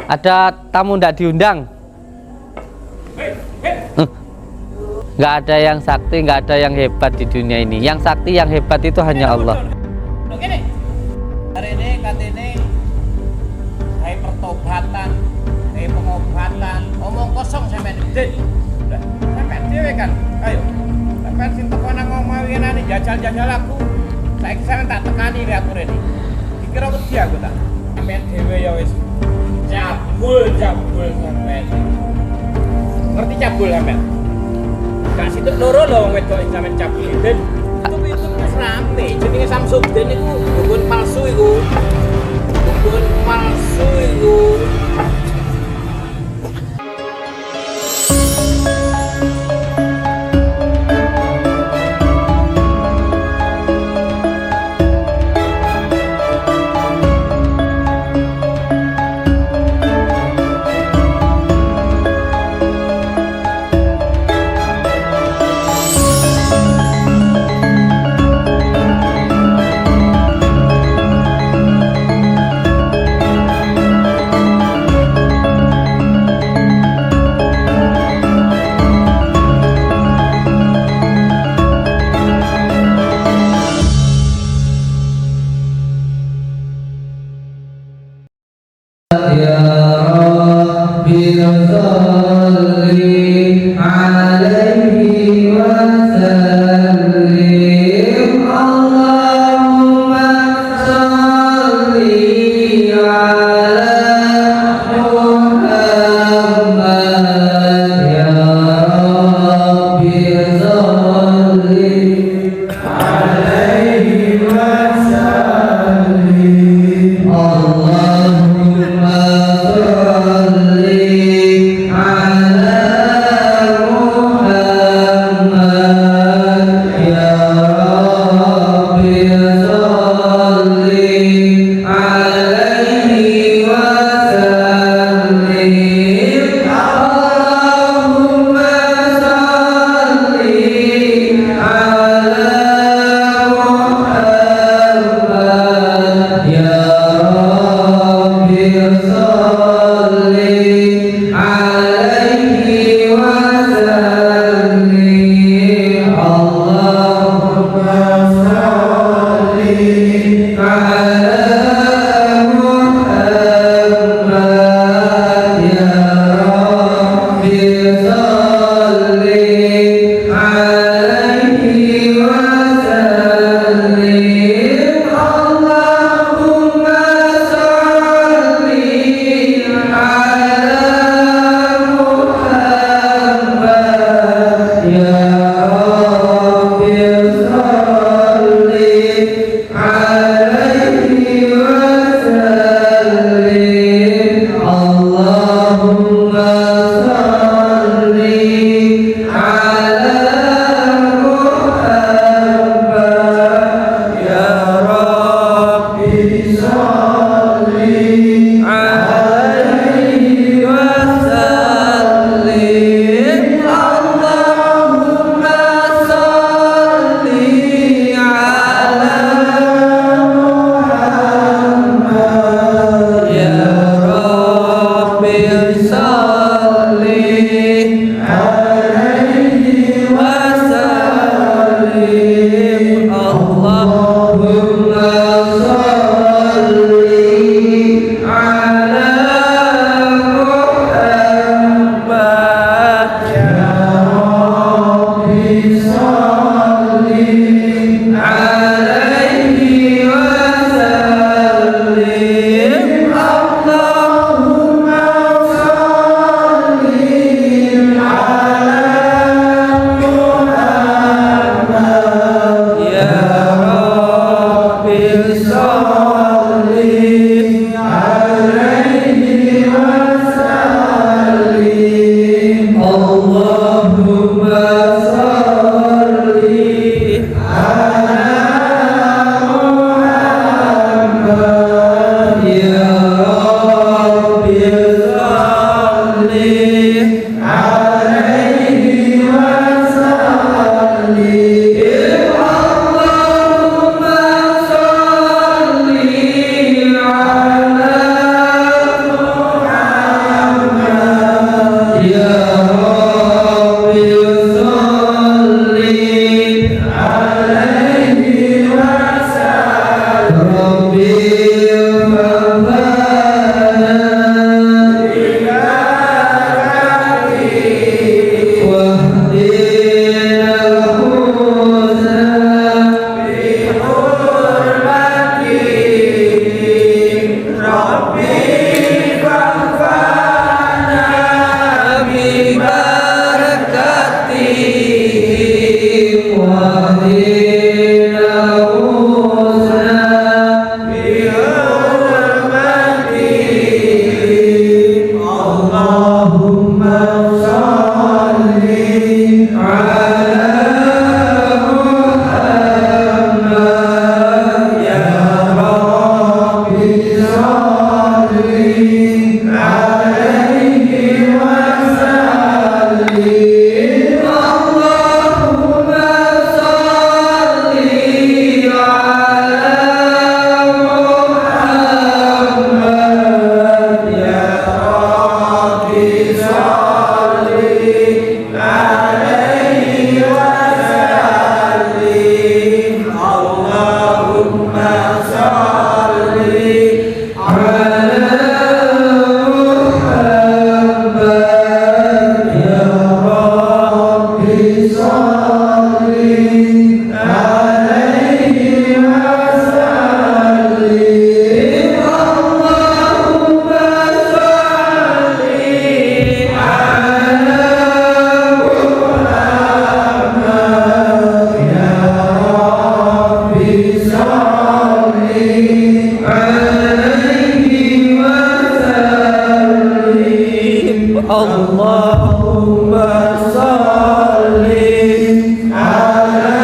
Ada tamu ndak diundang? Nggak ada yang sakti, nggak ada yang hebat di dunia ini. Yang sakti, yang hebat itu hanya Allah. Hari ini katanya kayak pertobatan, kayak pengobatan, omong kosong sampai den. Udah, sampai dewe kan. Ayo. Sampai sing teko nang omah winane jajal-jajal aku. Saiki sampe tak tekani iki atur ini. Dikira wedi aku tak. Sampai dewe ya wis cabul sampai. Ngerti cabul sampe? Gak situ loro lho wong wedok sampe cabul den. Itu wis rame jenenge Samsudin iku dukun palsu iku. Dukun palsu iku. Allahumma sholli ala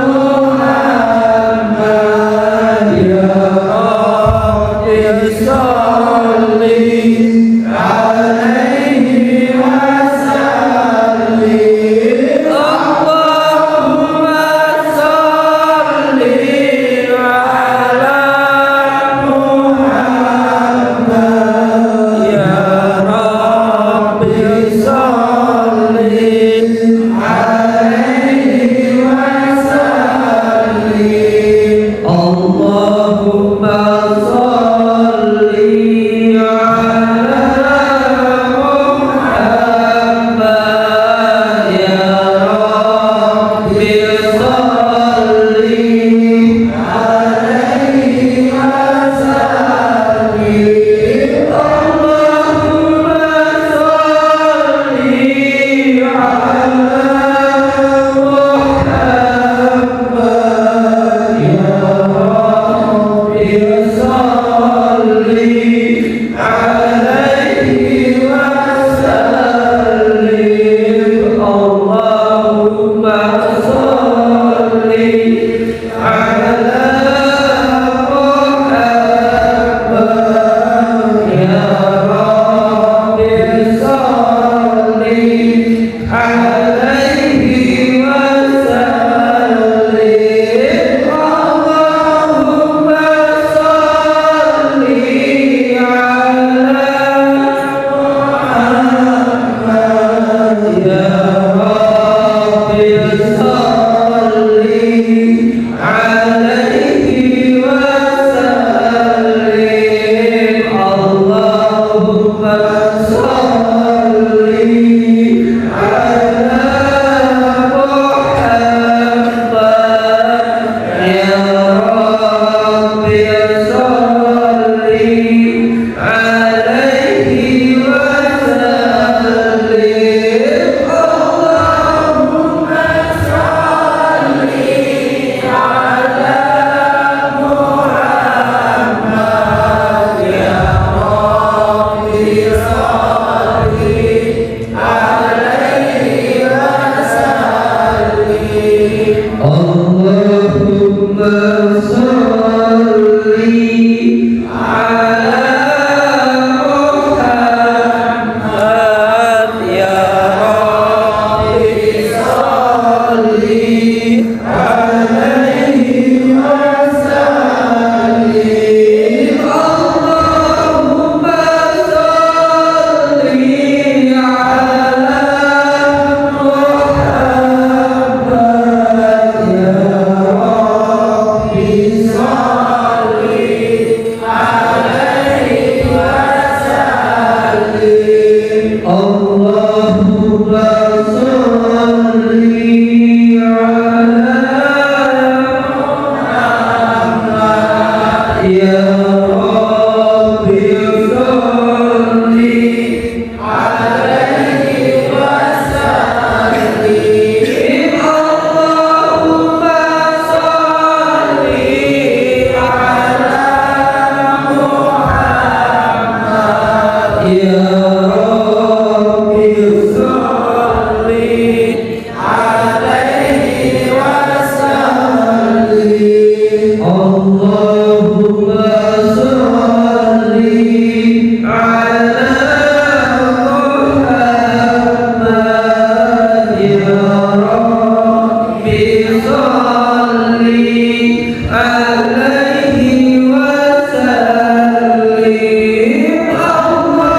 Muhammad ya Rabbi sholli alaihi wasallim. Allahumma sholli ala Muhammad ya Rabbi sholli alaihi wasallim. Allahumma sholli ala Muhammad ya Rabbi sholli alaihi wasallim. Allahumma sholli ala Muhammad ya Rabbi sholli alaihi wasallim. Allahumma sholli ala Muhammad ya Rabbi sholli alaihi wasallim. Allahumma sholli ala Muhammad ya Rabbi sholli alaihi wasallim. Allahumma sholli ala Muhammad ya Rabbi sholli alaihi wasallim. Allahumma sholli ala Muhammad ya Rabbi sholli alaihi wasallim. Allahumma sholli ala Muhammad ya Rabbi sholli alaihi wasallim. Allahumma sholli ala Muhammad ya Rabbi sholli alaihi wasallim. Allahumma sholli ala Muhammad ya Rabbi sholli alaihi wasallim. Allahumma sholli ala Muhammad ya Rabbi sholli alaihi wasallim. Allahumma sholli ala Muhammad ya Rabbi sholli alaihi wasallim. Allahumma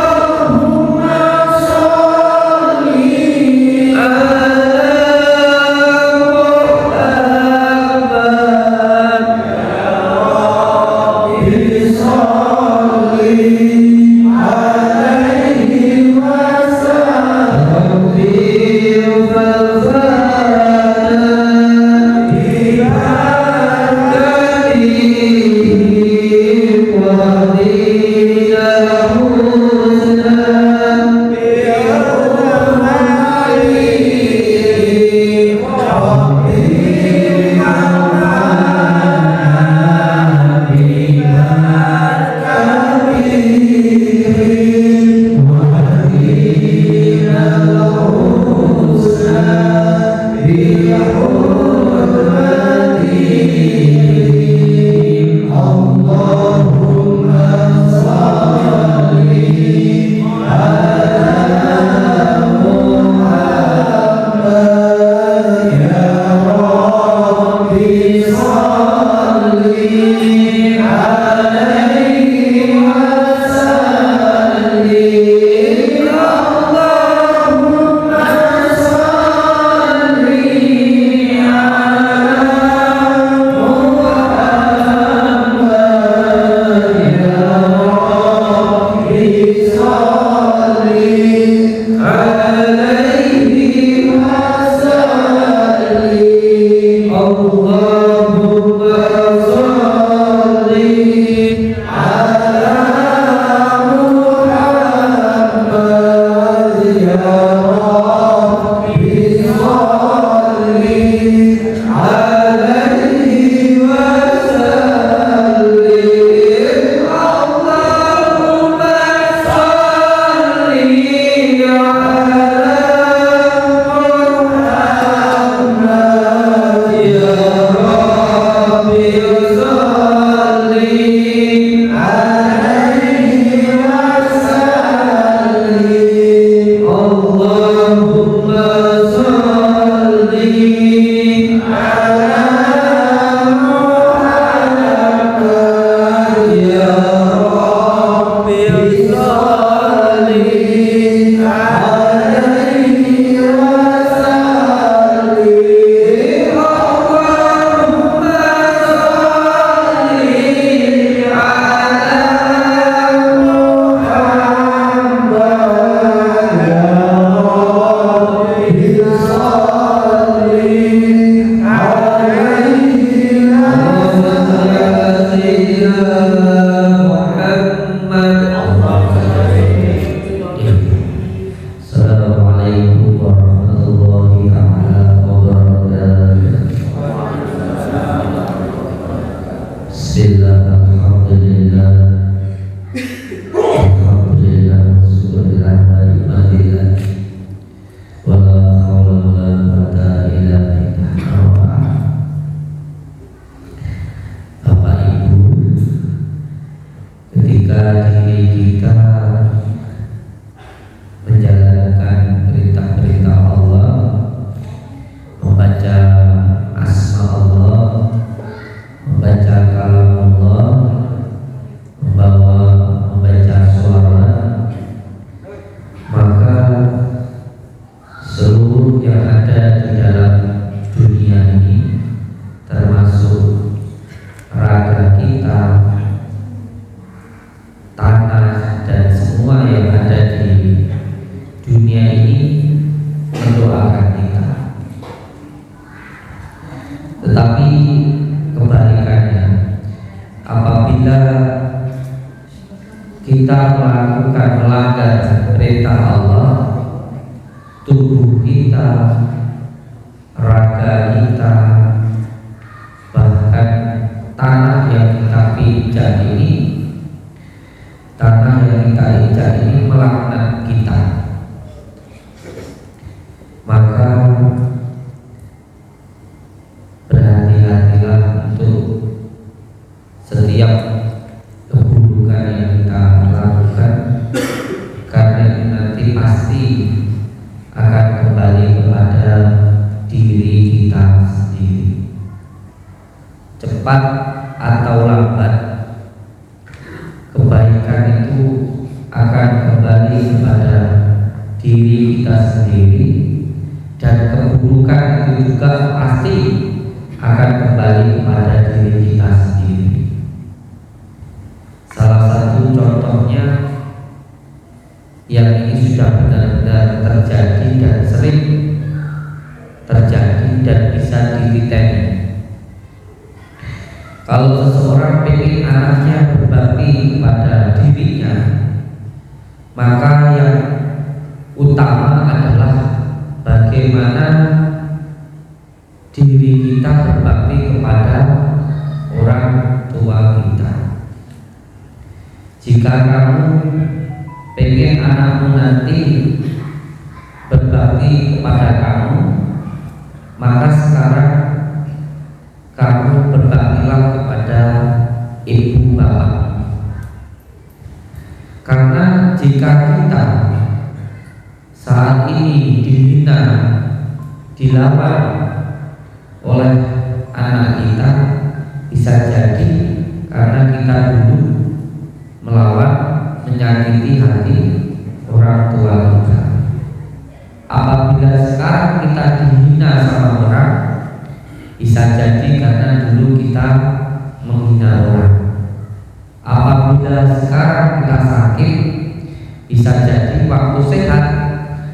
Bisa jadi waktu sehat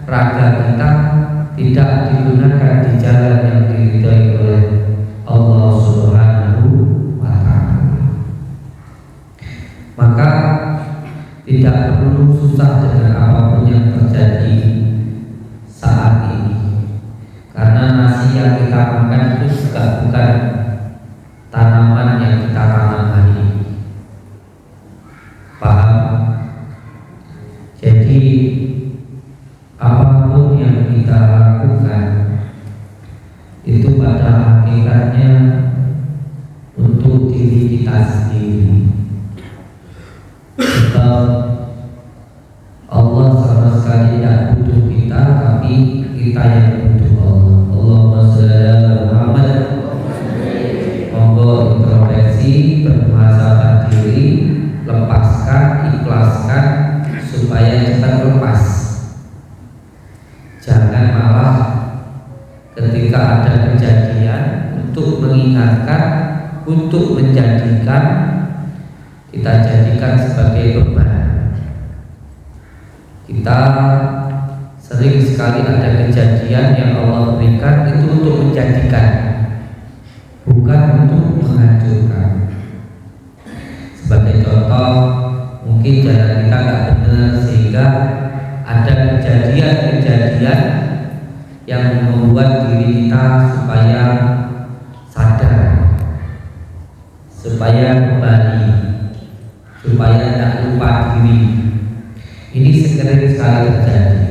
raga kita tidak digunakan di jalan yang diridhai oleh Allah Subhanahu wa Ta'ala. Maka tidak perlu susah dengan apapun yang terjadi saat ini, karena nasi yang kita makan itu juga bukan tanaman yang kita tanam hari ini. Paham? Jadi apapun yang kita lakukan itu pada hakikatnya untuk diri kita sendiri. Sebab Allah sama sekali tidak butuh kita, tapi kita yang butuh Allah. Allahumma sholli ala Muhammad. Monggo introspeksi, bermuhasabah diri, lepaskan, ikhlaskan supaya cepat lepas. Jangan malah ketika ada kejadian untuk mengingatkan, untuk menjadikan, kita jadikan sebagai beban. Kita sering sekali ada kejadian yang Allah berikan itu untuk menjadikan, bukan untuk menghancurkan. Sebagai contoh, mungkin jalan kita nggak benar sehingga ada kejadian-kejadian yang membuat diri kita supaya sadar, supaya kembali, supaya tidak lupa diri. Ini sering sekali terjadi,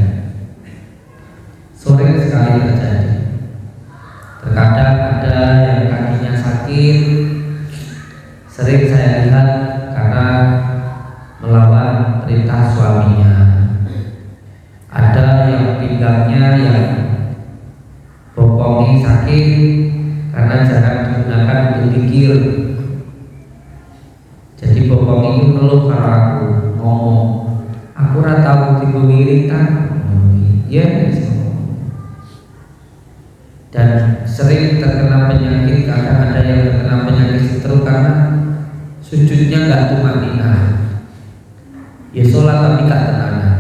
sering sekali terjadi. Terkadang ada yang kakinya sakit, sering saya lihat karena melawan perintah suaminya. Ada yang pinggangnya yang bokongnya sakit karena jarang digunakan untuk zikir. Jadi bokong itu ngeluh kalau aku ngomong, aku ora tahu tiba wiritan. Ya, dan sering terkena penyakit, kadang ada yang terkena penyakit stroke karena sujudnya nggak tumanina. Ya sholat tapi gak tenanan,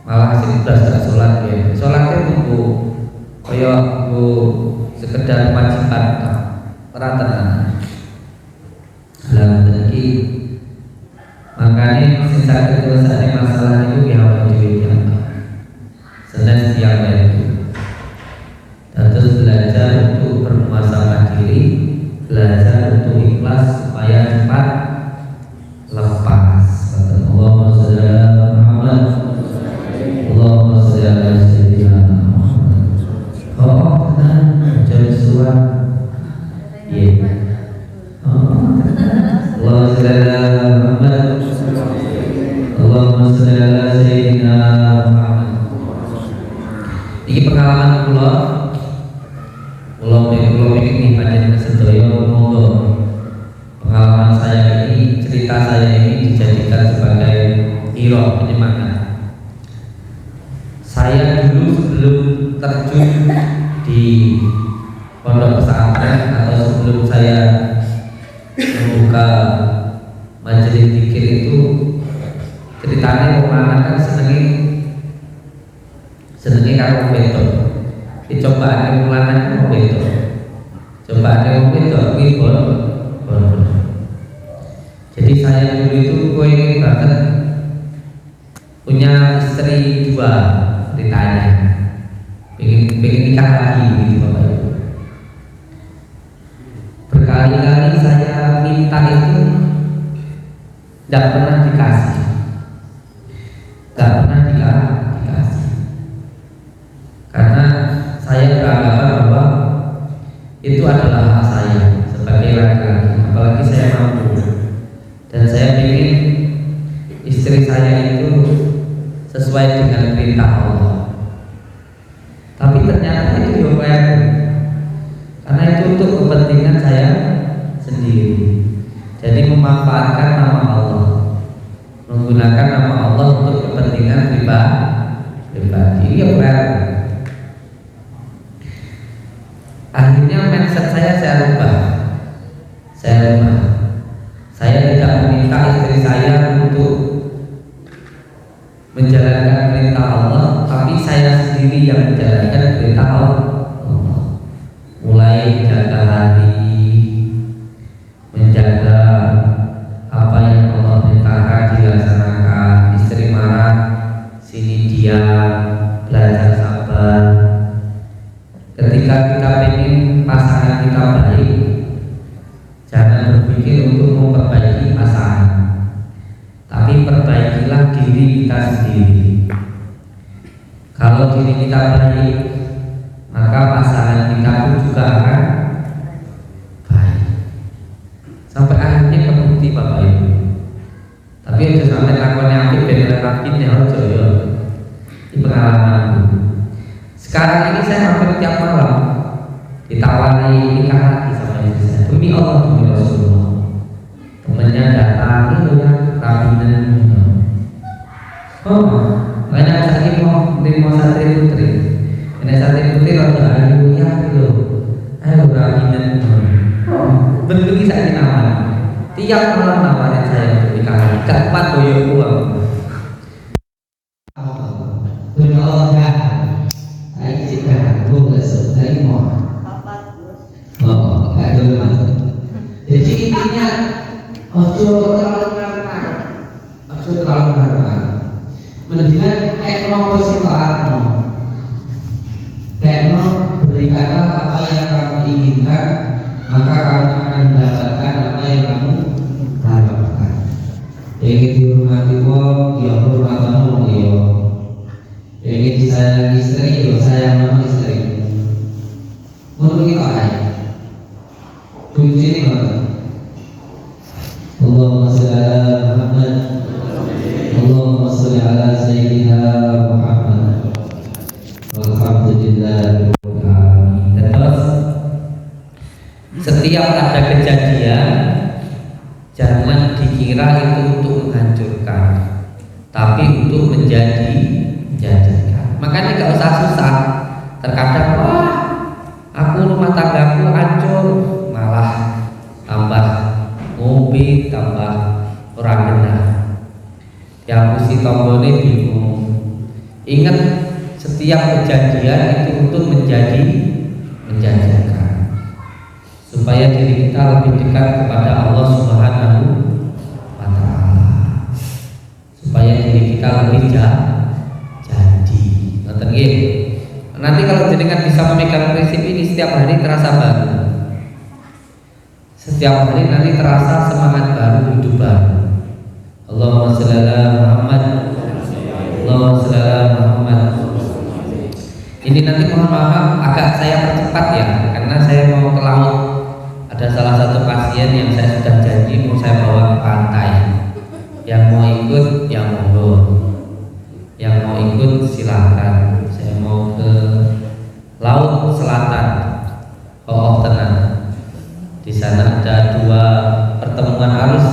malah hasil belas gak sholat ya. Sholatnya tunggu kaya sekedar kewajiban, ora tenanan. Dalam rezeki, makanya sisa ketuasannya masalah itu ya Allah dewi senang siang itu. Dan terus belajar untuk bermuhasabah diri, belajar untuk ikhlas supaya cepat lepas. Allahumma sholli ala Muhammad. Allahumma sholli ala sayyidina Muhammad. Oh, tenang, jangan suar. Iya. Allahumma sholli ala Muhammad. Allahumma sholli ala sayyidina Muhammad. Ini pengalaman kula ini panjenengan sedaya monggo. Pengalaman saya ini, cerita saya ini dijadikan sebagai hero penyemangat. Saya dulu sebelum terjun di pondok pesantren atau sebelum saya membuka majelis zikir itu, ceritanya orang kan senengnya karo beto. Dicobaan yang melanang mau beto, cobaan yang beto kuwi bon. Jadi saya dulu itu pengen banget punya istri dua, ditanya pengen nikah lagi gitu Bapak Ibu. Berkali-kali saya minta itu tidak pernah dikasih, tidak pernah dikasih, karena saya beranggapan bahwa itu adalah hak saya sebagai laki-laki, apalagi saya mampu. Dan saya ingin istri saya itu sesuai dengan perintah Allah. Tapi ternyata itu juga karena itu untuk kepentingan saya sendiri. Jadi memanfaatkan nama Allah, menggunakan nama Allah untuk kepentingan pribadi. Ya benar. Akhirnya mindset saya rubah. Saya tidak meminta istri saya untuk menjalankan perintah Allah, tapi saya sendiri yang menjalankan perintah Allah. Mulai jaga hati, menjaga apa yang Allah perintahkan dilaksanakan. Istri marah, sini diam, belajar sabar. Ketika kita ingin pasangan kita baik, jangan berpikir untuk memperbaiki pasangan, tapi perbaikilah diri kita sendiri. Kalau diri kita baik, maka pasangan kita pun juga akan baik. Sampai akhirnya kebukti Bapak Ibu. Tapi udah sampai lakonnya apik bener rapin ya ojo ya. Ini pengalamanku. Sekarang ini saya hampir tiap malam ditawari nikah lagi sama istri saya. Demi Allah, demi Rasulullah. Temennya datang itu ya rabinan. Oh, banyak lagi mau santri putri. Ini santri putri rada ayu ya gitu. Ayo rabinan. Oh, berbagi saya nawarin. Tiap malam nawarin saya untuk nikah lagi. Gak kuat doyok uang. Demi Allah ya. Saya izinkan aku selesai mau. Oh, gak dulu. Jadi intinya ojo terlalu ngarang. Ojo terlalu ngarang. Mendingan ekno persitaatno. Ekno berikanlah apa yang kamu inginkan, maka kamu akan mendapatkan apa yang kamu harapkan. Ingin dihormati wong, ya hormatan wong ya. Ingin disayang istri, ya sayang sama istri. Menurut kita aja. Kunci ini apa? Allahumma sholli ala Muhammad. Allahumma sholli ala Sayyidina Muhammad. Alhamdulillah. Dan terus setiap ada kejadian jangan dikira itu untuk menghancurkan, tapi untuk menjadikan. Makanya gak usah susah. Terkadang wah, aku rumah tanggaku hancur, malah tambah ngopi, tambah orang benar. Yang mesti tombone bingung. Ingat, setiap kejadian itu untuk menjadikan supaya diri kita lebih dekat kepada Allah Subhanahu wa Ta'ala, supaya diri kita lebih jadi. Nanti kalau jenengan bisa memegang prinsip ini setiap hari terasa baru. Setiap hari nanti terasa semangat baru, hidup baru. Allahumma sholli ala Muhammad. Allahumma sholli ala Muhammad. Ini nanti mohon maaf agak saya percepat ya, karena saya mau ke laut. Ada salah satu pasien yang saya sudah janji mau saya bawa ke pantai. Yang mau ikut, yang monggo. Yang mau ikut silakan. Saya mau ke laut selatan, Koh Tenang. Di sana ada 2 pertemuan arus.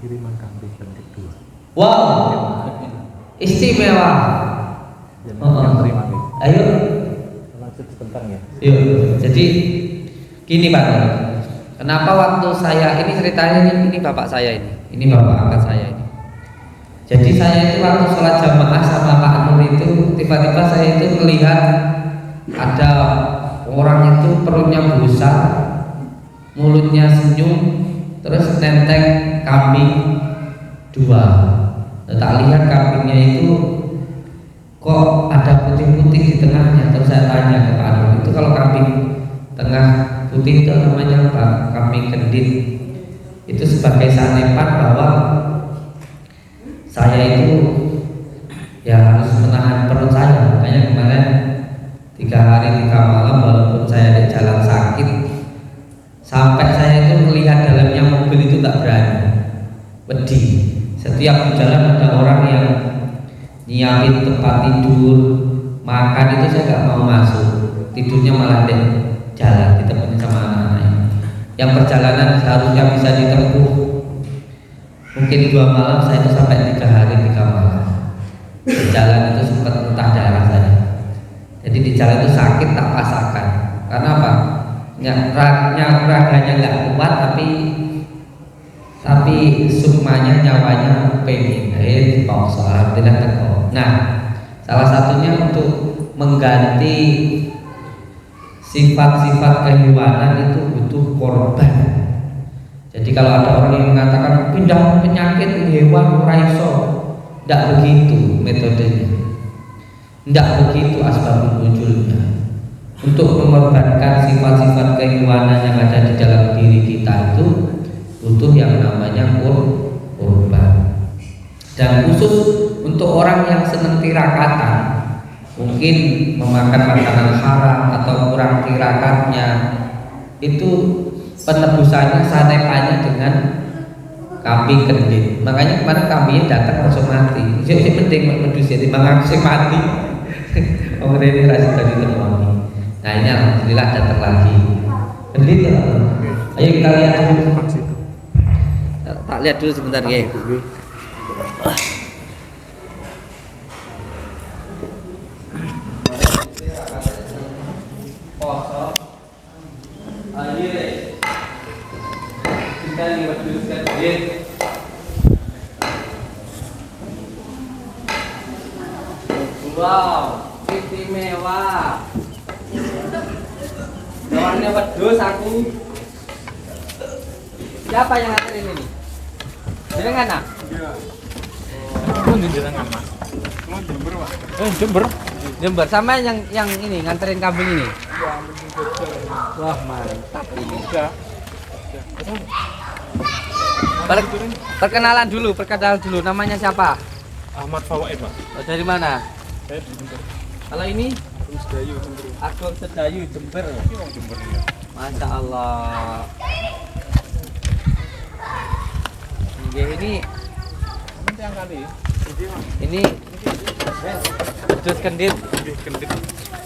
Kiriman kambing yang kedua. Wow, istimewa. Ayo Lanjut sebentar ya. yuk. Jadi gini Pak, kenapa waktu saya ini ceritanya ini bapak saya ini bapak angkat saya ini. Jadi saya itu waktu sholat jamaah sama Pak Nur itu tiba-tiba saya itu melihat ada orang itu perutnya besar, mulutnya senyum, terus nenteng kambing 2. Tak lihat kambingnya itu kok ada putih-putih di tengahnya. Terus saya tanya ke Pak Nur, itu kalau kambing tengah putih itu namanya apa? Kambing gendit. Itu sebagai sanepan bahwa saya itu ya harus menahan perut saya. Makanya kemarin 3 hari 3 malam walaupun saya di jalan sakit, sampai saya itu melihat dalamnya mobil itu tak berani, wedi. Setiap di jalan ada orang yang nyiapin tempat tidur, makan itu saya gak mau masuk. Tidurnya malah di jalan ditemani sama anak-anaknya. Yang perjalanan seharusnya bisa ditempuh mungkin 2 malam, saya itu sampai 3 hari 3 malam. Di jalan itu sempat muntah darah saya. Jadi di jalan itu sakit tak pasakan. Karena apa? Raganya nggak kuat, tapi tapi sukmanya nyawanya pengen dipaksa, alhamdulillah teko. Nah, salah satunya untuk mengganti sifat-sifat kehewanan itu butuh korban. Jadi kalau ada orang yang mengatakan pindah penyakit hewan ora iso, tidak begitu metodenya, tidak begitu asbab munculnya. Untuk mengorbankan sifat-sifat kehewanan yang ada di dalam diri kita itu butuh yang namanya korban. Dan khusus untuk orang yang senang tirakatan, mungkin memakan makanan haram atau kurang tirakatnya, itu penebusannya satepannya dengan kambing kendit. Makanya kemarin kambingnya datang langsung mati. Jadi penting medus jadi langsung mati. Orang ini rasa dari temoni. Nah ini alhamdulillah datang lagi. Kendit ya. Ayo kita lihat dulu. Tak lihat dulu sebentar ya. Wow, istimewa. Lawannya wedhus aku. Siapa yang nganterin ini? Jenengan nak? Iya. Oh, jenengan Mas. Jember, Pak. Jember. Jember sama yang ini nganterin kambing ini. Wah, mantap ini. Perkenalan dulu. Namanya siapa? Ahmad Fawaid, Pak. Oh, dari mana? Saya di Jember. Kalau ini? Sedayu, Jember. Agung Sedayu, Jember. Jember ya. Masya Allah. Ini ini wedhus kendit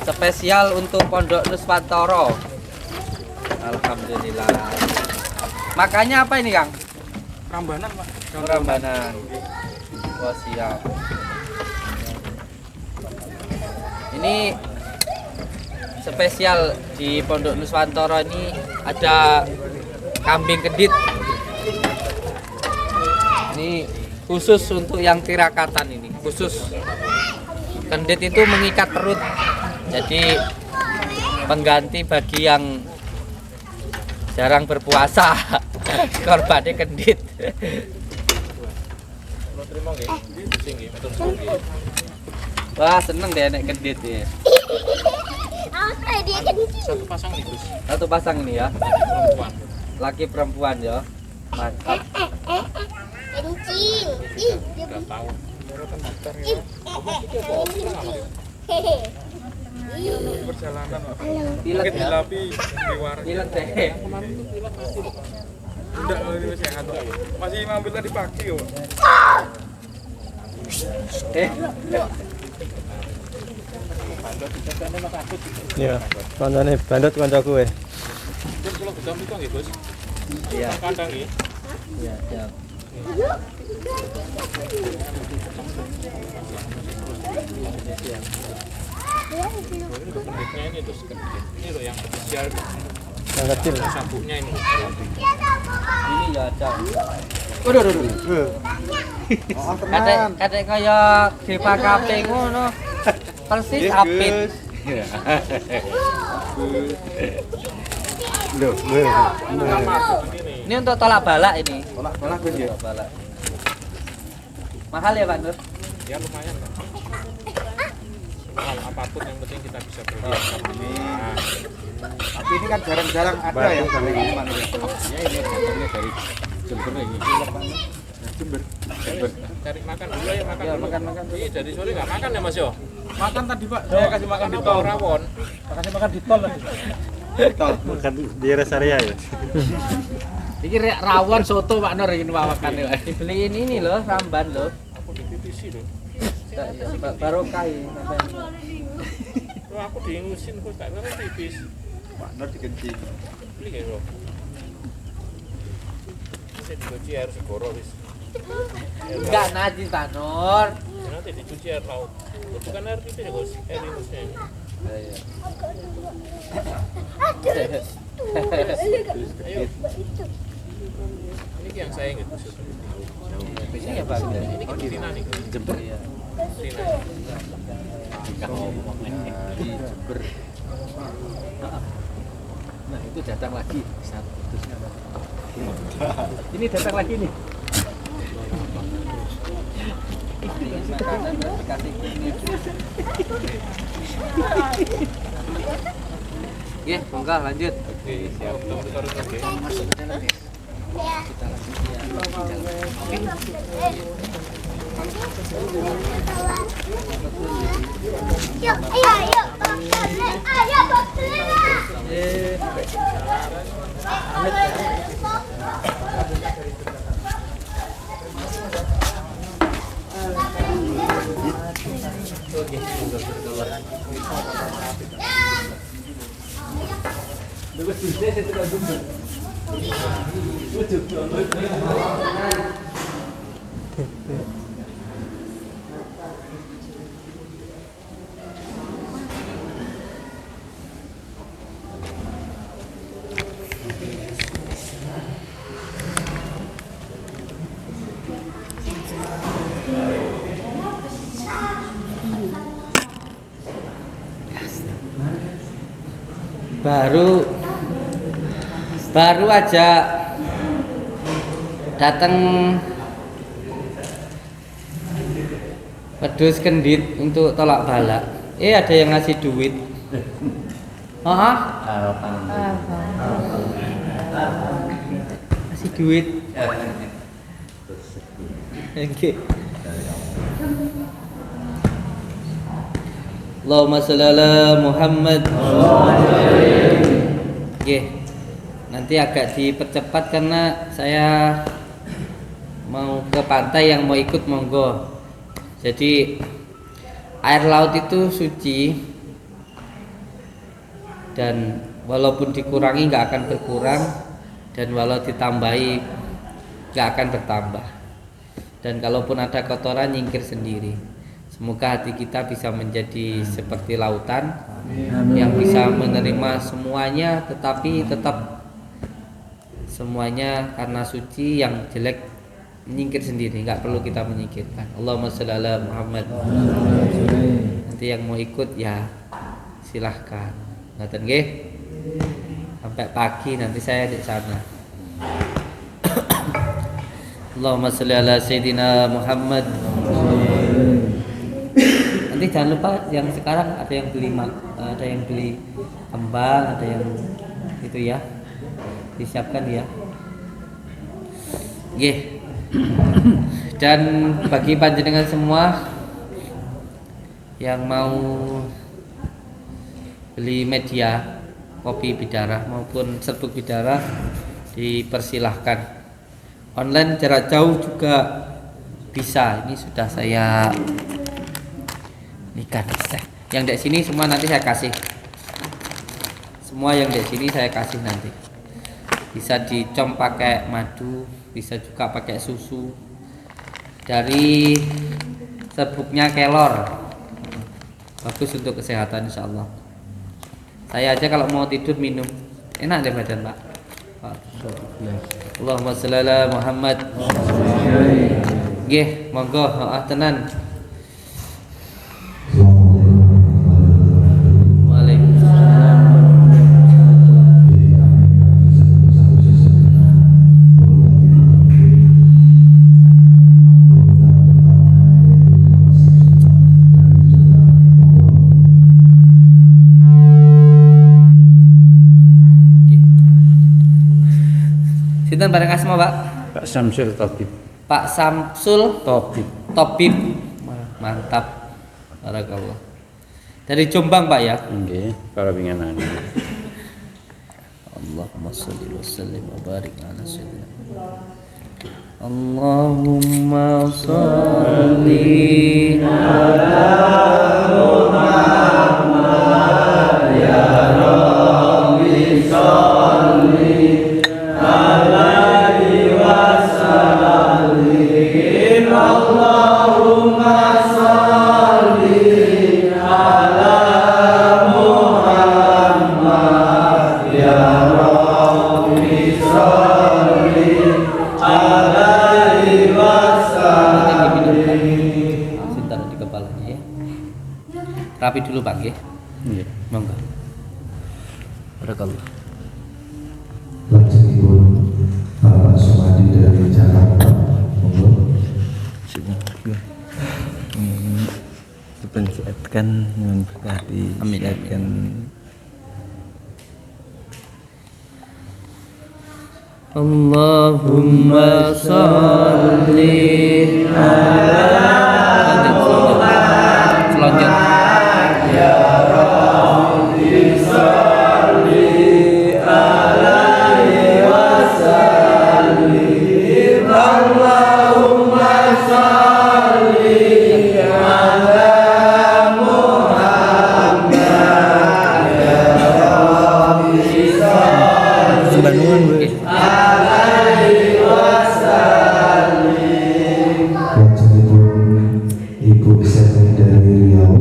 spesial untuk Pondok Nuswantoro. Alhamdulillah. Makanya apa ini, Kang? Rambanan, Pak. Rambanan. Oh, siap. Ini spesial di Pondok Nuswantoro ini ada kambing kendit. Ini khusus untuk yang tirakatan ini, khusus. Kendit itu mengikat perut. Jadi pengganti bagi yang jarang berpuasa. Korbannya kendit. Wah, seneng deh nek kendit ya. Satu pasang nih, Gus. Satu pasang ini ya. Perempuan. Laki perempuan ya. Mantap. Kencing. Enggak tahu. Perjalanan, Pak. Pilek ya. Dilapi diwar. Pilek deh. Enggak, ini masih sehat, Pak. Masih ngambil tadi pagi, Pak. Iya, kancane bandot kancaku e. Kalau gedam itu nggih, Gus. Iya. Kandang nggih. Iya, siap. Kenditnya ini terus kendit. Ini loh yang spesial. Yang kecil. Sabuknya ini. Ini ya, Cak. Waduh. Kadek kaya GPKP ngono. Persis apit. Ini untuk tolak balak ini. Tolak Gus ya. Tolak balak. Mahal ya, Pak Nur? Ya lumayan, Pak. Mahal apapun yang penting kita bisa beli. Nah, Tapi ini kan jarang-jarang ada ya dari Iman ya. ya ini datangnya dari Jember ini. Jember. Cari makan dulu ya, makan. Ya, dulu. makan. Iya, dari sore nggak makan ya, Mas yo? Makan tadi Pak, saya kasih makan di Apa tol. rawon? Kasih makan di tol tadi. Tol. Makan di rest area ya. Iki rawon soto Pak Nur ini makan ya. Dibeliin ini loh, ramban loh. Aku di PPC loh. Barokah ini. Loh, aku diingusin kok tak ngerti tipis. Pak Nur dikencing. Beli ya, Bro. Saya dicuci air segoro wis. Enggak najis Pak Nur. Ya, nanti dicuci air laut. Itu kan air pipis ya, Gus. Air minusnya ini. Ayo. Ini yang saya ingat Gus. Ini ya Pak. Ini kan di Rina nih. Jember ya. Rina. Di Jember. Nah, itu datang lagi satu. Ini datang lagi nih. Makanan kasih ini. Oke, monggo lanjut. Oke, siap. Terus oke. Masuk ke dalam, guys. Kita lanjut ya. Yuk, ayo, ayo, Oke, monggo berdoa. Bagus sih, saya sudah jumpa. baru aja datang pedus kendit untuk tolak balak. Ada yang ngasih duit. Ngasih duit. Oke. Allahumma sholli ala Muhammad. Nanti agak dipercepat karena saya mau ke pantai, yang mau ikut monggo. Jadi air laut itu suci dan walaupun dikurangi nggak akan berkurang, dan walau ditambahi nggak akan bertambah. Dan kalaupun ada kotoran nyingkir sendiri. Semoga hati kita bisa menjadi seperti lautan yang bisa menerima semuanya, tetapi tetap semuanya karena suci, yang jelek menyingkir sendiri, nggak perlu kita menyingkirkan. Allahumma sholli ala Muhammad. Nanti yang mau ikut ya silahkan. Ngaten nggih. Sampai pagi nanti saya di sana. Allahumma sholli ala Sayyidina Muhammad. Nanti jangan lupa yang sekarang ada yang beli kembang, ada yang itu ya. Disiapkan ya. Dan bagi panjenengan semua yang mau beli media kopi Bidara maupun serbuk Bidara dipersilahkan. Online jarak jauh juga bisa. Ini sudah saya nikah. Yang di sini semua nanti saya kasih. Semua yang di sini saya kasih nanti. Bisa dicom pakai madu, bisa juga pakai susu. Dari serbuknya Kelor. Bagus untuk kesehatan insyaallah. Saya aja kalau mau tidur minum. Enak deh badan, Pak. Allahumma sholli ala Muhammad. Nggih, monggo tenan. Sinten bareng asma, Pak? Pak Samsul Tabib. Pak Samsul Tabib. Tabib. Mantap. Barakallah. Dari Jombang, Pak ya? Nggih, para pinganan. Allahumma sholli wa sallim wa barik ala sayyidina. Allahumma sholli ala Muhammad ya Rabbi sholli alaihi wasallim. Allahumma sholli ala Muhammad ya Rabbi sholli Sing taruh di kepalanya ya. Rapi dulu Pak nggih. Iya. Monggo. Barakallah. Lajengipun Bapak Sumadi dari Jakarta, monggo. Dipensihatkan dengan berkati. Amin, amin. Allahumma sholli ala Lajengipun Ibu Seni dari Riau.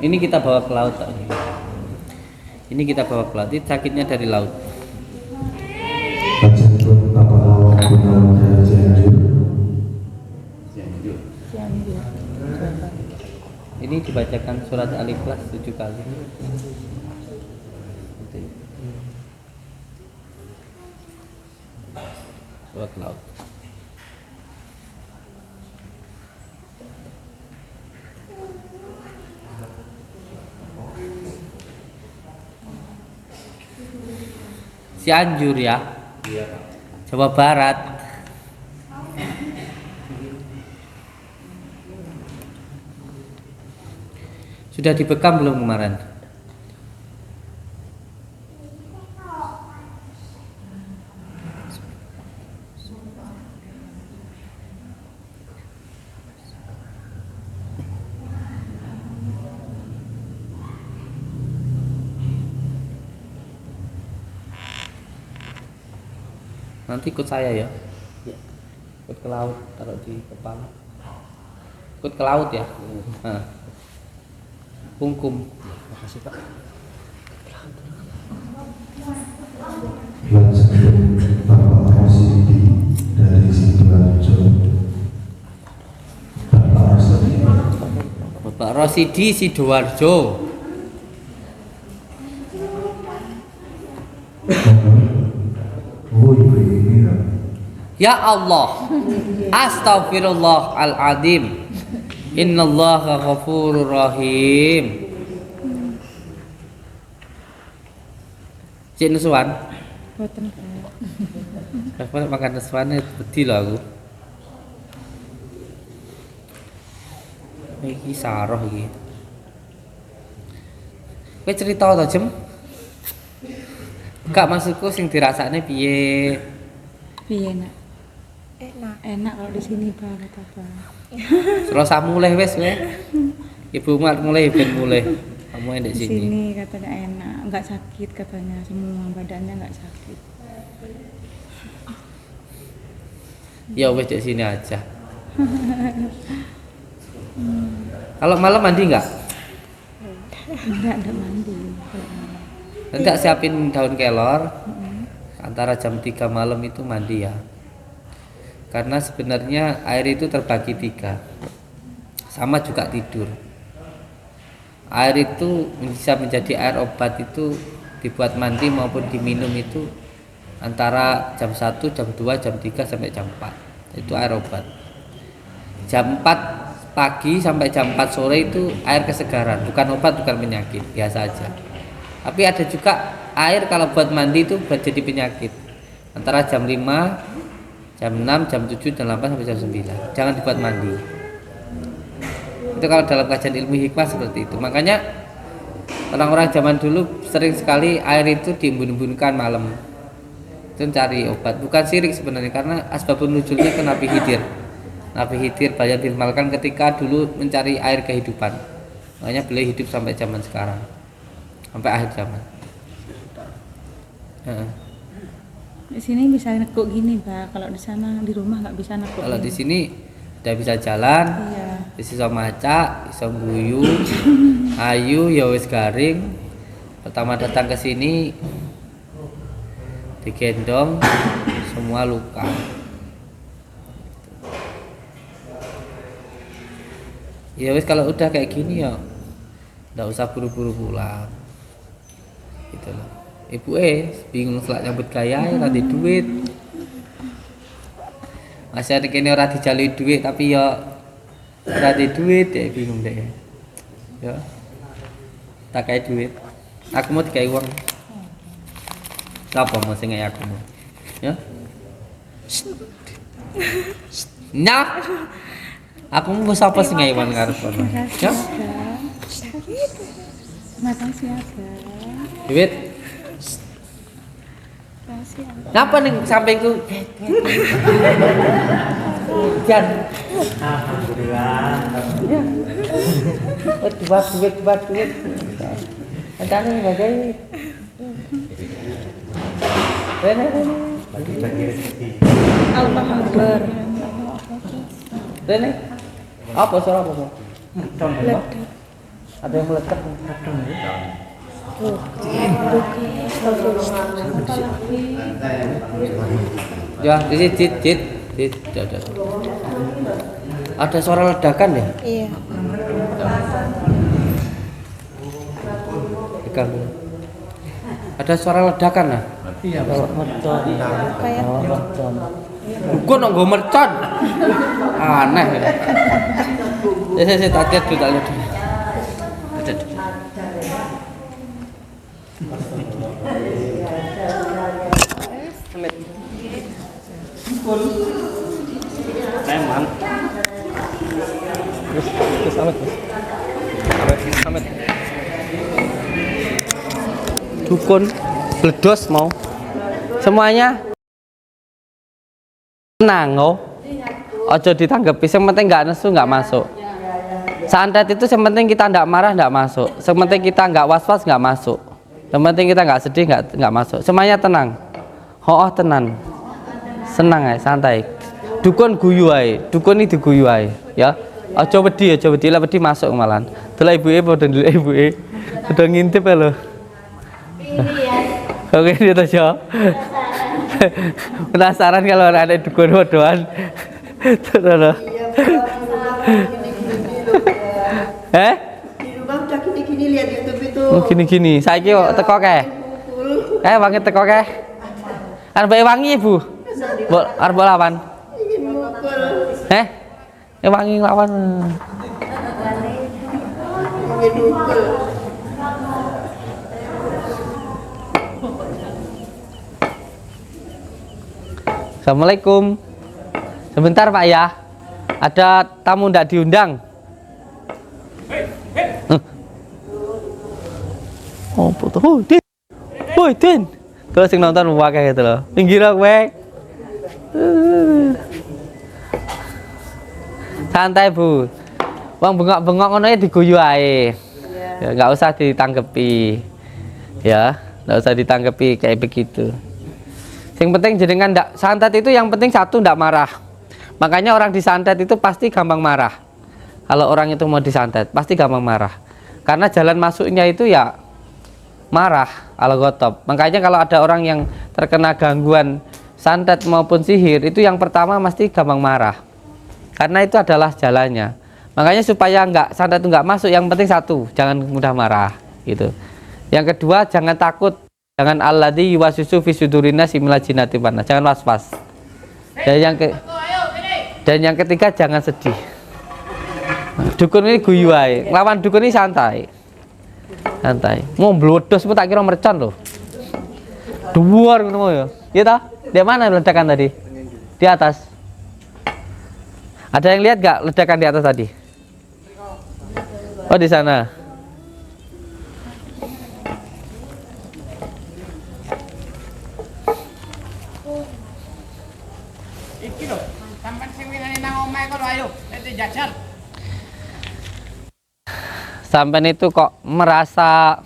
Ini kita bawa ke laut. Pak. Ini kita bawa ke laut. Ini sakitnya dari laut. Lajengipun Bapak Lawang Gunawan dari Cianjur. Ini dibacakan surat Al-Ikhlas 7 kali. Surat laut. Cianjur ya. Jawa Barat. Sudah dibekam belum kemarin? Nanti ikut saya ya. Ikut ke laut, taruh di kepala. Ikut ke laut ya. Nah. Kungkum. Makasih Pak. Lajengipun Bapak Rosidi dari Sidoarjo. Bapak Rosidi Sidoarjo. Oh, Ibu ini Ya Allah, Astaghfirullahaladzim. Innallaha ghafurur rahim. Cik Nuswan. Boten. Aku makan Nuswan bedi lho aku. Iki saroh iki. Kowe cerita to, Jem? Enggak maksudku sing dirasakne piye? Piye nak? Enak kalau di sini banget apa? Selasa mulai wes we. Ibu mulai ben mulai. Kamu di Di sini. sini katanya enak, nggak sakit katanya, semua badannya nggak sakit. Ya wes di sini aja. Kalau malam mandi enggak? Enggak ada mandi. Enggak siapin daun kelor. Antara jam 3 malam itu mandi ya. Karena sebenarnya air itu terbagi 3. Sama juga tidur. Air itu bisa menjadi air obat itu dibuat mandi maupun diminum itu antara jam 1, jam 2, jam 3 sampai jam 4. Itu air obat. Jam 4 pagi sampai jam 4 sore itu air kesegaran, bukan obat, bukan penyakit, biasa aja. Tapi ada juga air kalau buat mandi itu buat jadi penyakit. Antara jam 5, jam 6, jam 7, jam 8 sampai jam 9. Jangan dibuat mandi. Itu kalau dalam kajian ilmu hikmah seperti itu. Makanya orang-orang zaman dulu sering sekali air itu diembun-embunkan malam. Itu cari obat. Bukan syirik sebenarnya, karena asbabun nuzulnya ke Nabi Khidir. Nabi Khidir banyak dimalkan ketika dulu mencari air kehidupan. Makanya beliau hidup sampai zaman sekarang, sampai akhir zaman. Di sini bisa nekuk gini, Pak. Kalau di sana di rumah nggak bisa nekuk. Kalau di gini. sini udah bisa jalan, Iya. bisa maca, bisa guyu, ayu, ya wis garing. Pertama datang ke sini digendong, semua luka. Ya wis kalau udah kayak gini ya nggak usah buru-buru pulang. Gitu loh. Ibu bingung selak nyambut gaya ya tadi duit. Masih ada kene ora dijalui duit tapi ya ora di duit ya bingung deh. Ya. Tak kayak duit. Aku mau dikai uang. Apa mau sing aku mau? Ya. Nah. Aku mau sapa sing ngai uang karep. Ya. Makasih ya, Bang. Duit. Ngapa nih sampingku? Jan. Alhamdulillah. Duit. Ada nih bagai. Rene. Allah Akbar. Rene. Apa suara apa? Ada yang meledak. Ya, di tit. Ada suara ledakan ya? Iya. Pegang. Ada suara ledakan lah. Iya, mercon. Bukan nggak mercon. Aneh. Saya tak lihat dulu. Dukun bledos mau semuanya tenang ojo ditanggapi, yang penting nggak nesu nggak masuk. Santet itu yang penting kita nggak marah nggak masuk, yang penting kita nggak was-was nggak masuk, yang penting kita nggak sedih nggak masuk. Semuanya tenang, tenang, senang ya, santai. Dukun guyu ae, dukun ini diguyu ae ya. Ojo wedi lah wedi masuk malan. Delok ibuke padha ndelok ibuke. Padha ngintip lho. Oke dia tahu. Penasaran kalau ada dukun bodohan. Terus. Di rumah udah gini-gini lihat YouTube itu. Gini-gini. Saiki kok teko kae. Wangi teko kae. Arep wangi Ibu. Mbok arep lawan. Wangi lawan. Assalamualaikum. Sebentar Pak ya. Ada tamu ndak diundang. Oh, foto. Oh, Din. Woi, Din. Terus sing nonton wae gitu loh. Pinggir kowe. Santai Bu. Wong bengok-bengok ngono ya diguyu ae. Ya enggak usah ditanggepi. Ya, enggak usah ditanggepi kayak begitu. Yang penting jenengan ndak santet itu yang penting satu ndak marah. Makanya orang disantet itu pasti gampang marah. Kalau orang itu mau disantet pasti gampang marah. Karena jalan masuknya itu ya marah al-ghadab. Makanya kalau ada orang yang terkena gangguan santet maupun sihir itu yang pertama pasti gampang marah. Karena itu adalah jalannya. Makanya supaya santet itu nggak masuk, yang penting satu, jangan mudah marah gitu. Yang kedua, jangan takut. Jangan alladzi yuwaswisu fi sudurin nasi minal jinnati wan nas. Jangan was-was. Dan yang ketiga, jangan sedih. Dukun ini guyu ae. Lawan dukun ini santai. Santai. Mau blodos pun tak kira mercon loh. Duar ngono ya. Iya ta? Di mana ledakan tadi? Di atas. Ada yang lihat gak ledakan di atas tadi? Oh, di sana. Iki lho, sampean sing winane nang omahe kok ayo, ente jajal. Sampean itu kok merasa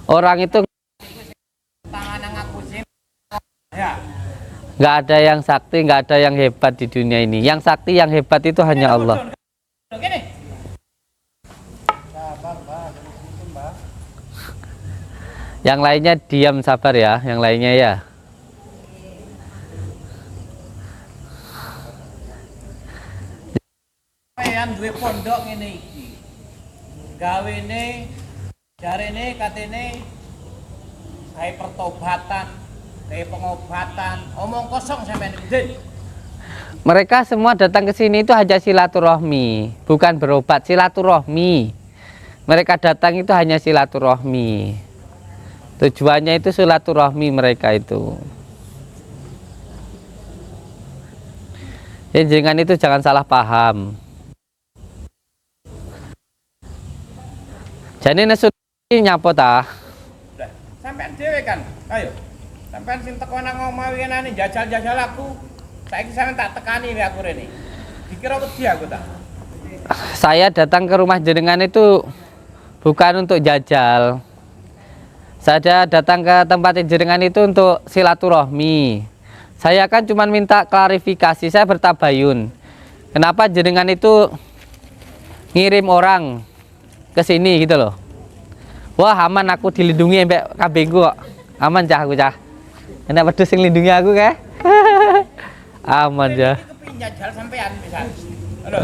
orang itu nggak ada yang sakti, nggak ada yang hebat di dunia ini. Yang sakti, yang hebat itu hanya Allah. Yang lainnya diam sabar ya, yang lainnya ya. gawene jarene katene kayak pertobatan, kayak pengobatan, omong kosong sampean Din. Mereka semua datang ke sini itu hanya silaturahmi, bukan berobat, silaturahmi. Mereka datang itu hanya silaturahmi. Tujuannya itu silaturahmi mereka itu. Jadi jangan itu jangan salah paham. Jadi nesut nyapa ta? Sampean dhewe kan. Ayo. Sampean sing teko nang omah winane jajal-jajal aku. Saiki sampean tak tekani wae aku rene. Dikira wedi aku ta. Saya datang ke rumah jenengan itu bukan untuk jajal. Saya datang ke tempat jenengan itu untuk silaturahmi. Saya kan cuma minta klarifikasi, saya bertabayun. Kenapa jenengan itu ngirim orang ke sini gitu loh. Wah, aman aku dilindungi mbak kabengku kok. Aman cah aku cah. Enak wedhus sing lindungi aku kae. Aman ya. Kepengin jajal sampean pisan. Halo.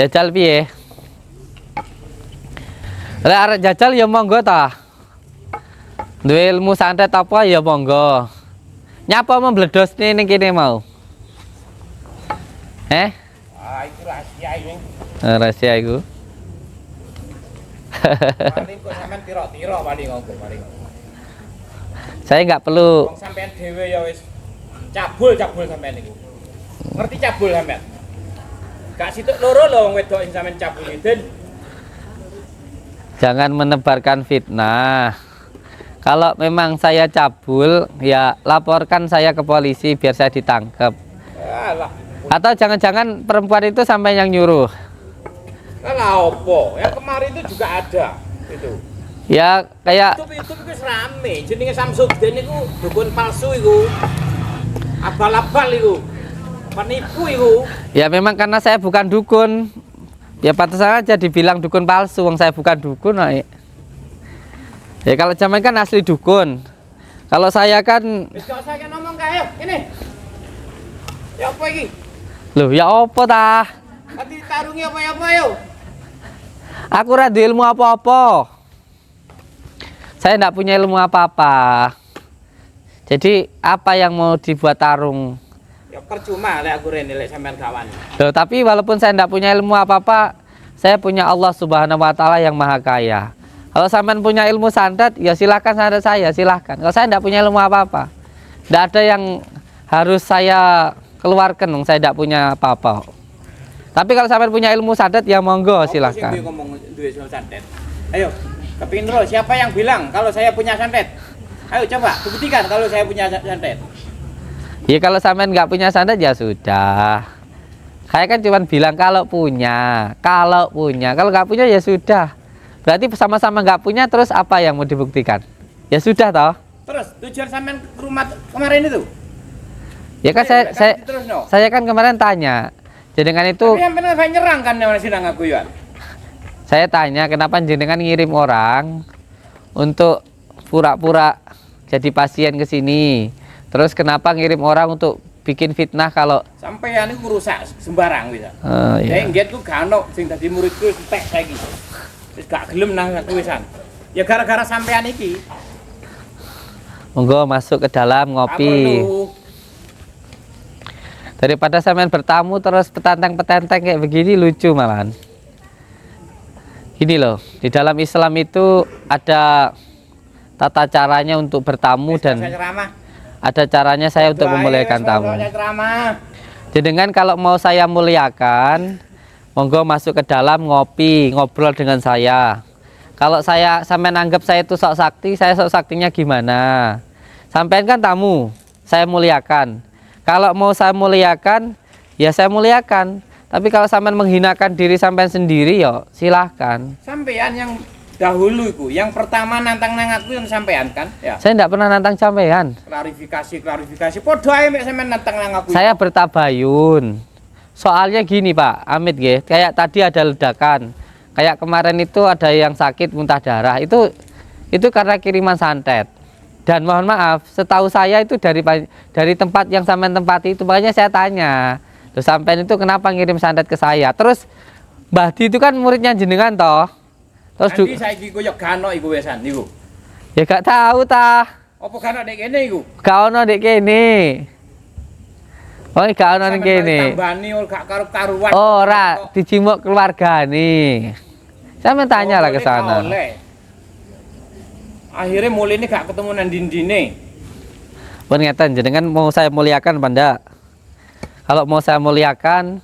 Jajal piye? Lek arek jajal ya monggo ta. Duwe ilmu santet apa ya monggo. Nyapa membledos ning kene mau? Ah, itu rahasia ini. Rahasia iku. Paling kok sampean tiro-tiro paling ngomong paling. Saya nggak perlu. Wong sampean dhewe ya wis cabul sampean niku. Ngerti cabul sampean? Gak situk loro lho wong wedok sing sampean cabul Den. Jangan menebarkan fitnah. Kalau memang saya cabul, ya laporkan saya ke polisi biar saya ditangkap. Alah. Atau jangan-jangan perempuan itu sampai yang nyuruh. Lah opo? Yang kemarin itu juga ada itu. Ya kayak Itu rame. Jenenge Samsudin niku dukun palsu iku. Abal-abal iku. Penipu iku. ya memang karena saya bukan dukun. Ya pantas aja dibilang dukun palsu, wong saya bukan dukun. Ya kalau zaman kan asli dukun. Kalau saya kan Wis gak usah ngomong kae. Ini. Ya apa iki? loh ya apa ta? Nanti tarungi apa-apa yo. Aku ora duwe ilmu apa-apa. Saya enggak punya ilmu apa-apa. Jadi apa yang mau dibuat tarung? Ya percuma lek aku rene lek sampean kawan. Loh, tapi walaupun saya enggak punya ilmu apa-apa, saya punya Allah Subhanahu wa taala yang Maha Kaya. Kalau sampean punya ilmu santet, ya silakan santet saya, silakan. Kalau saya enggak punya ilmu apa-apa, enggak ada yang harus saya keluarkan, saya enggak punya apa-apa. Tapi kalau sampean punya ilmu santet, ya monggo silakan. Aku ngomong duwe santet. Ayo, kepingin dulu siapa yang bilang kalau saya punya santet? Ayo coba buktikan kalau saya punya santet. Ya kalau sampean nggak punya santet ya sudah. Saya kan cuma bilang kalau punya. Kalau nggak punya ya sudah. Berarti sama-sama nggak punya, terus apa yang mau dibuktikan? Ya sudah toh. Terus tujuan sampean ke rumah kemarin itu? Ya kan saya kan kemarin tanya. Jenengan itu Tapi yang benar saya nyerang kan yang sidang aku ya. saya tanya kenapa jenengan ngirim orang untuk pura-pura jadi pasien ke sini. Terus kenapa ngirim orang untuk bikin fitnah kalau sampean iku rusak sembarang bisa. Iya. Saya nggih ku gak ono sing dadi muridku entek saiki. Wis gak gelem nang aku wisan. Ya gara-gara sampean iki. monggo masuk ke dalam ngopi. Daripada sampean bertamu terus petantang-petenteng kayak begini lucu malahan. Gini loh, di dalam Islam itu ada tata caranya untuk bertamu dan ada caranya saya untuk memuliakan tamu. Jenengan kalau mau saya muliakan, monggo masuk ke dalam ngopi, ngobrol dengan saya. Kalau saya sampean anggap saya itu sok sakti, saya sok saktinya gimana? Sampean kan tamu, saya muliakan. Kalau mau saya muliakan, ya saya muliakan. Tapi kalau sampean menghinakan diri sampean sendiri, ya silahkan. Sampean yang dahulu itu, yang pertama nantang nang aku yang sampean kan? Ya. Saya tidak pernah nantang sampean. Klarifikasi. Podo ae mek sampean nantang nang aku. Saya bertabayun. Soalnya gini Pak Amit, kayak tadi ada ledakan. Kayak kemarin itu ada yang sakit muntah darah. Itu karena kiriman santet. Dan mohon maaf, setahu saya itu dari tempat yang sampean tempati itu, makanya saya tanya. Terus sampean itu kenapa ngirim santet ke saya? Terus Mbah Di itu kan muridnya jenengan toh. Terus Nanti saiki ku yo gano iku wesan niku. ya gak tahu ta. Apa gano nek kene iku? Gak ono dek kene. Oh, gak ono ning kene. Tambani ora gak karu-karuan. Ora, dijimuk keluargane. Sampe tanya lah ke sana. Akhirnya mulai ini gak ketemu nang dindine. Pun ngeten jenengan mau saya muliakan apa ndak? Kalau mau saya muliakan,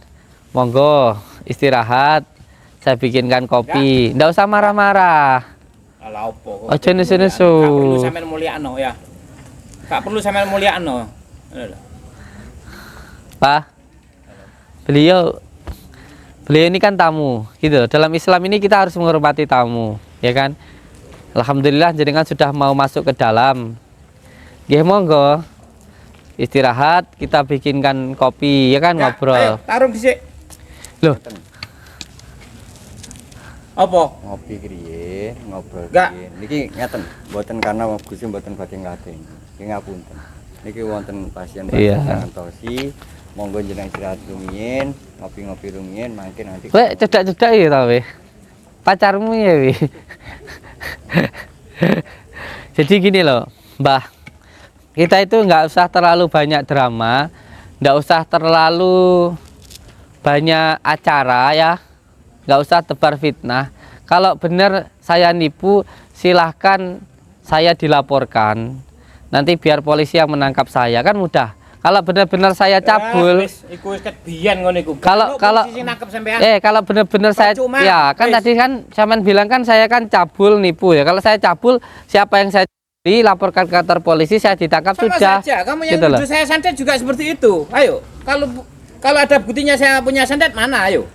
monggo istirahat. Saya bikinkan kopi. Ndak usah marah-marah. Ala opo? Aja nesu-nesu. Gak perlu sampean mulyakno ya. Gak perlu sampean mulyakno. Pak, beliau ini kan tamu, gitu. Dalam Islam ini kita harus menghormati tamu, ya kan? Alhamdulillah jenengan sudah mau masuk ke dalam. Nggih monggo. Istirahat, kita bikinkan kopi, ya kan, ngobrol. Ayo, tarung dhisik. Loh, Apa? Ngopi kriye, ngobrol Gak. kriye. Niki ngeten, mboten karena Gusti mboten badhe ngladeni. Niki ngapunten. Niki wonten pasien Iya. kantosi, monggo jenengan istirahat rumiyin, ngopi-ngopi rumiyin, mangke nanti. kowe cedak-cedak ya ta we? Pacarmu ya we. Jadi gini loh, Mbah. Kita itu nggak usah terlalu banyak drama, nggak usah terlalu banyak acara ya, nggak usah tebar fitnah. Kalau benar saya nipu, silahkan saya dilaporkan. Nanti biar polisi yang menangkap saya, kan mudah. Kalau benar-benar saya cabul, Iku wis kebiyen ngono iku. kalau nangkep sampean. kalau benar-benar saya, Percuma, ya kan wis. tadi kan sampean bilang kan saya kan cabul nipu ya. Kalau saya cabul, siapa yang saya dilaporkan ke kantor polisi, saya ditangkap Sama sudah. saja, kamu yang Gitu loh. nuduh saya santet juga seperti itu. Ayo, kalau ada buktinya saya punya santet mana? Ayo.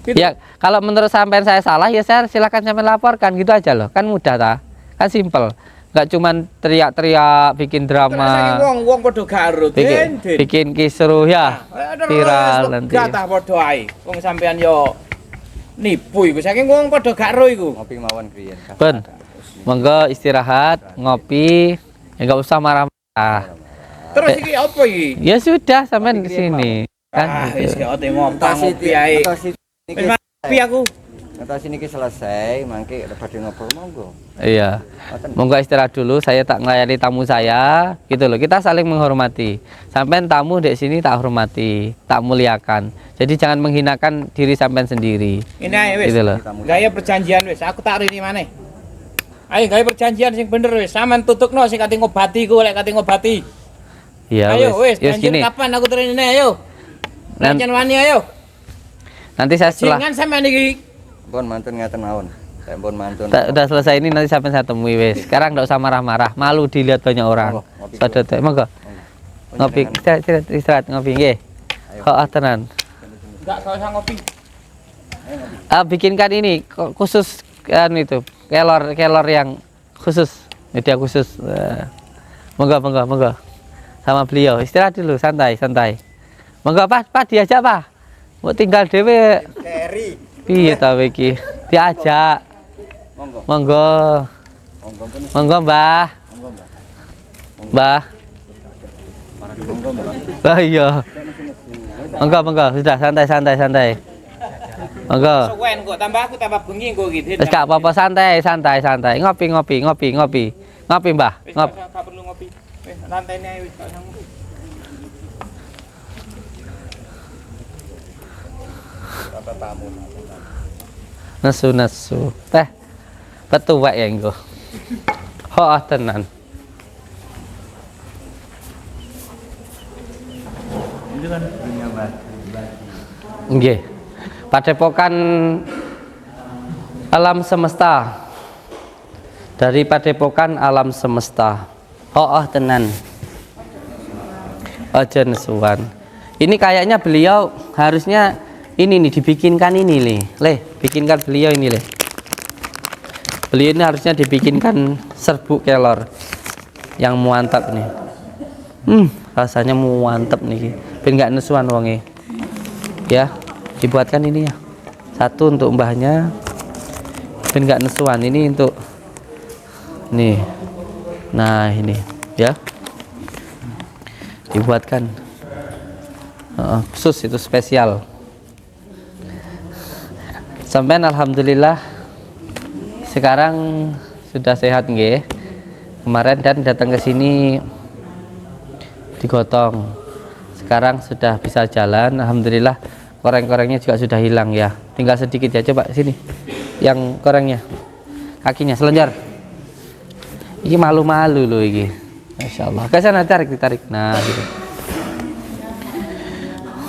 Gitu. Ya, kalau menurut sampean saya salah, ya saya silakan sampean laporkan gitu aja loh. Kan mudah ta? Kan simpel. Nggak cuman teriak-teriak, bikin Saking drama, wong padha garut, bikin kisruh ya, viral nanti. Gatah padha ae. Wong sampean yo nipu iku. Saking wong padha gak ro iku. Ngopi mawon kriyen. Ben, monggo istirahat, ngopi, ya nggak usah marah-marah. Terus iki apa iki? Ya sudah, sampean di sini. Ah, Kan wis gitu. gak ote ngopi ae. Niki Ngopi aku. ngertos niki selesai, mangke badhe ngobrol monggo. Iya. Monggo istirahat dulu, saya tak melayani tamu saya, gitu loh. Kita saling menghormati. Sampean tamu di sini tak hormati, tak muliakan. Jadi jangan menghinakan diri sampean sendiri. Ini ae wis. Gitu loh. Gaya perjanjian wis, aku tak rini maneh. Ayo gaya perjanjian sing bener wis. Sampean tutukno sing kate ngobati ku lek kate ngobati. Iya, Ayo wis, Yes, janjian gini. kapan aku terine ayo. Nanti wani ayo. Nanti saya setelah Jangan sampean iki. Pun mantun ngaten mawon. Saya pun mantun. udah selesai ini nanti sampai saya temui wes. Sekarang nggak usah marah-marah, malu dilihat banyak orang. Ngopi. Sadat, monggo. Ngopi, istirahat ngopi nggih. Kok tenan. Enggak usah ngopi. Bikinkan ini khusus kan itu kelor yang khusus, media khusus. Monggo. Sama beliau istirahat dulu, santai. Monggo Pak diajak Pak. Mau tinggal dewe. Keri. Piye ta iki? Diajak. Monggo. Monggo Mbah. Mbah. Lah iya. Monggo, sudah santai. Monggo. Suwen kok tambah aku tambah bengi kok gitu. Wis gak apa-apa, santai. Ngopi. Ngopi Mbah. Wis Ngopi. gak perlu ngopi. Wis lantene ae wis gak usah ngopi. Nesu. Teh. Betul wae ya engko. Ho tenan. Itu kan dunia batu. Nggih. Padepokan alam semesta. Dari Padepokan alam semesta. Tenan. Aja nesuan. Ini kayaknya beliau harusnya ini nih dibikinkan ini bikinkan beliau ini beliau ini harusnya dibikinkan serbuk kelor yang muantap nih. Rasanya muantap nih, ben nggak nesuan wonge ya. Dibuatkan ini ya, satu untuk mbahnya, ben nggak nesuan. Ini untuk nih, nah ini ya, dibuatkan khusus, itu spesial. Sampean alhamdulillah sekarang sudah sehat nggih. Kemarin dan datang ke sini digotong. Sekarang sudah bisa jalan, alhamdulillah. Koreng-korengnya juga sudah hilang ya. Tinggal sedikit ya, coba sini. Yang korengnya. Kakinya selenjar. Ini malu-malu loh ini. Masyaallah. Ke sana ditarik. Nah, gitu.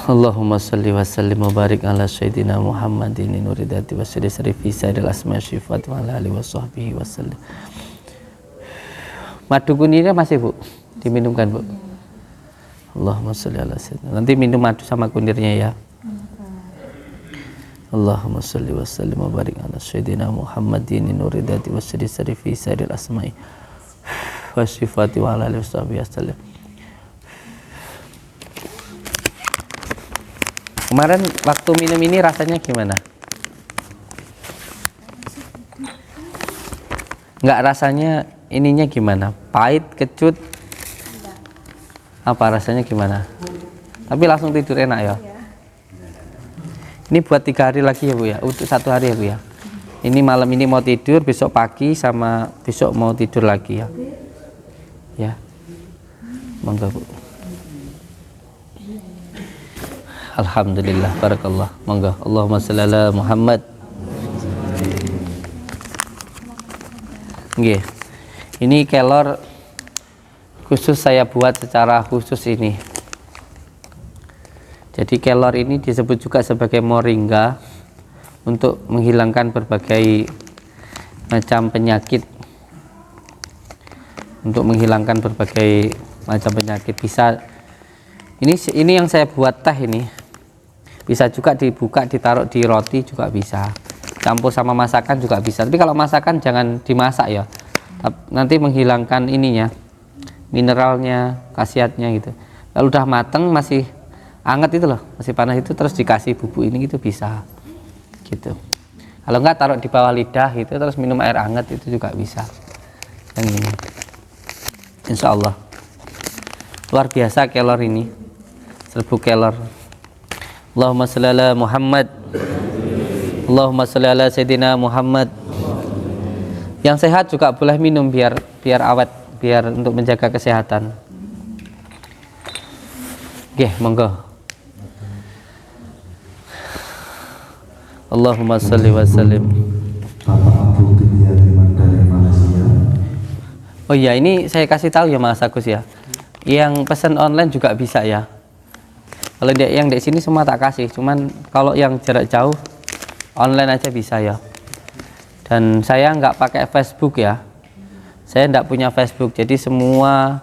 Allahumma salli wa sallim wa barik ala sayyidina Muhammadin nuridati wa sarifi sayyidil asma syifat wa ala alihi wa sahbihi wa sallim. Madu kunirnya masih Bu? Diminumkan Bu? Allahumma sholli ala sayyidina. Nanti minum madu sama kunirnya ya. Allahumma sholli wa sallim wa barik ala sayyidina Muhammadin nuridati wa sarifi sayyidil asma'i wa sifati wa ala alihi wa sahbihi wasallam. Kemarin waktu minum ini rasanya gimana? Enggak, rasanya ininya gimana? Pahit, kecut? Apa rasanya gimana? Tapi langsung tidur enak ya? Ini buat 3 hari lagi ya Bu ya? Untuk 1 hari ya Bu ya? Ini malam ini mau tidur, besok pagi sama besok mau tidur lagi ya? Ya, monggo Bu. Alhamdulillah, barakallah. Monggo. Allahumma shalli ala Muhammad. Nggih. Ini kelor khusus saya buat secara khusus ini. Jadi kelor ini disebut juga sebagai moringa untuk menghilangkan berbagai macam penyakit. Untuk menghilangkan berbagai macam penyakit bisa. Ini yang saya buat teh ini. Bisa juga dibuka, ditaruh di roti juga bisa. Campur sama masakan juga bisa. Tapi kalau masakan jangan dimasak ya. Nanti menghilangkan ininya, mineralnya, khasiatnya gitu. Kalau udah mateng masih anget itu loh, masih panas itu terus dikasih bubuk ini gitu bisa. Gitu. Kalau enggak taruh di bawah lidah gitu terus minum air hangat itu juga bisa. Yang ini. Insya Allah. Luar biasa kelor ini. Serbuk kelor. Allahumma sholli ala Muhammad. Allahumma sholli ala Sayyidina Muhammad. Yang sehat juga boleh minum biar awet, biar untuk menjaga kesehatan. Oke, monggo. Allahumma sholli wa sallim. Bapak Abu Bidiatiman dari Malaysia. Oh iya, ini saya kasih tahu ya Mas Agus ya. Yang pesan online juga bisa ya. Kalau yang di sini semua tak kasih, cuman kalau yang jarak jauh online aja bisa ya. Dan saya nggak pakai Facebook ya. Saya nggak punya Facebook, jadi semua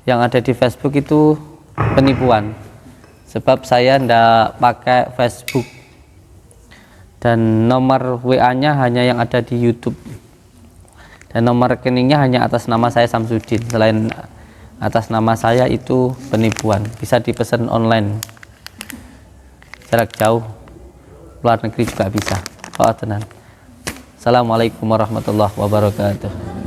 yang ada di Facebook itu penipuan. Sebab saya nggak pakai Facebook. Dan nomor WA-nya hanya yang ada di YouTube. Dan nomor rekeningnya hanya atas nama saya Samsudin. Selain atas nama saya itu penipuan. Bisa dipesan online. Jarak jauh, luar negeri juga bisa. Oh, tenang. Assalamualaikum warahmatullahi wabarakatuh.